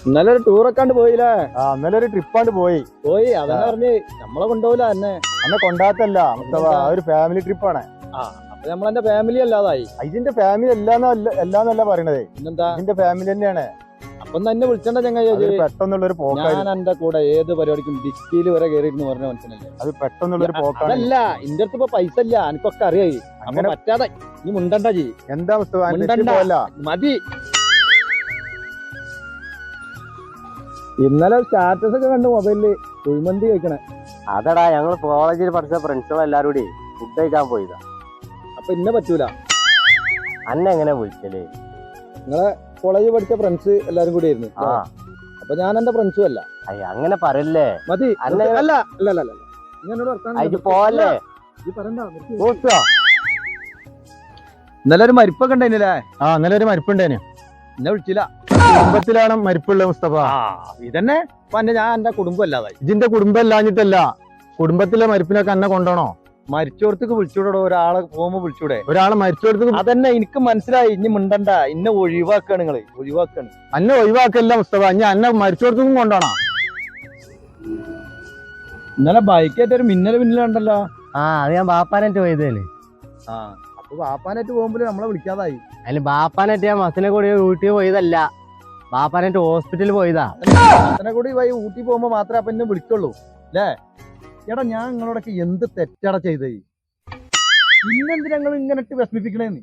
ഇന്നലെ ഒരു ടൂറൊക്കാണ്ട് പോയില്ലേ? ഇന്നലെ ഒരു ട്രിപ്പാണ്ട് പോയി അതാ പറഞ്ഞ് നമ്മളെ കൊണ്ടുപോകില്ല എന്നെ കൊണ്ടാത്തല്ല ഒരു ഫാമിലി ട്രിപ്പാണ്. അപ്പൊ നമ്മളെന്റെ ഫാമിലി അല്ലാതായി. ഇതിന്റെ ഫാമിലി എല്ലാന്നല്ല പറയണത്, പിന്നെന്താ ഇതിന്റെ ഫാമിലി തന്നെയാണ്. അപ്പൊ തന്നെ വിളിച്ചണ്ട ചങ്ങായി. പെട്ടെന്നുള്ളൊരു പോക്കാണ്. ഞാൻ എന്റെ കൂടെ ഏത് പരിപാടിക്കും ഡിക്കിയിൽ വരെ കയറിയിരുന്നു പറഞ്ഞ മനസ്സിലല്ലേ. അത് പെട്ടെന്നുള്ളൊരു പോക്കാണ്. അല്ല, ഇന്റെ അടുത്ത് ഇപ്പൊ പൈസ ഇല്ല, എനിക്കൊക്കെ അറിയായി. അങ്ങനെ പറ്റാതെ നീ മുണ്ടണ്ട ചെയ്യ്. എന്താ മതി. ഇന്നലെ സ്റ്റാറ്റസ് ഒക്കെ കണ്ടു മൊബൈലില് കുഴിമന്തി കഴിക്കണേ. അതടാ, ഞങ്ങൾ കോളേജിൽ പഠിച്ച ഫ്രണ്ട്സുകൾ എല്ലാരും കൂടി ഫുഡ് കഴിക്കാൻ പോയതാ. അപ്പൊ ഇന്നെ പറ്റൂല. അന്നെ എങ്ങനെ വിളിക്കല്? നിങ്ങളെ കോളേജിൽ പഠിച്ച ഫ്രണ്ട്സ് എല്ലാരും കൂടി ആയിരുന്നു. അപ്പൊ ഞാൻ എന്റെ ഫ്രണ്ട്സും അല്ല. അയ്യ, അങ്ങനെ പറയല്ലേ. മതി. അല്ല പോലെ ഇന്നലെ ഒരു മരിപ്പൊക്കെ ഉണ്ടായിരുന്നില്ലേ? ഇന്നലെ ഒരു മരിപ്പുണ്ടേനു. എന്നെ വിളിച്ചില്ല. കുടുംബത്തിലാണ് മരിപ്പുള്ളത് മുസ്തഫ. ഇതന്നെ ഞാൻ എന്റെ കുടുംബം അല്ലാതായി. ഇതിന്റെ കുടുംബം അല്ലാഞ്ഞിട്ടല്ല, കുടുംബത്തിലെ മരിപ്പിനൊക്കെ എന്നെ കൊണ്ടോണോ? മരിച്ചോടത്തേക്ക് വിളിച്ചൂടോ, ഒരാളെ പോകുമ്പോ വിളിച്ചൂടെ? ഒരാളെ മരിച്ചോടത്തേക്ക് അതന്നെ എനിക്ക് മനസ്സിലായി. ഇനി മിണ്ടണ്ട, ഇന്നെ ഒഴിവാക്കാണ് നിങ്ങള്. ഒഴിവാക്കാണ്. അന്നെ ഒഴിവാക്കല്ല മുസ്തഫ, ഇനി അന്നെ മരിച്ചോടത്തേക്കും കൊണ്ടോണോ? ഇന്നലെ ബൈക്കായിട്ട് ഒരു മിന്നലുണ്ടല്ലോ. അത് ഞാൻ ബാപ്പാനായിട്ട് പോയതല്ലേ. അപ്പൊ ബാപ്പാനായിട്ട് പോകുമ്പോ നമ്മളെ വിളിക്കാതായി. അതിന് ബാപ്പാനായിട്ട് ഞാൻ മസിനെ കൂടി ഊട്ടി പോയതല്ല, ബാപ്പാനായിട്ട് ഹോസ്പിറ്റലിൽ പോയതാ. മസിനെ കൂടി പോയി ഊട്ടി പോകുമ്പോ മാത്രമേ അപ്പൊ എന്നെ വിളിക്കുള്ളൂ അല്ലേ? എടാ, ഞാൻ നിങ്ങളോടൊക്കെ എന്ത് തെറ്റാടാ ചെയ്തേ? ഇന്നെന്തിനാ നിങ്ങൾ ഇങ്ങനെ വിഷമിപ്പിക്കണേന്ന്?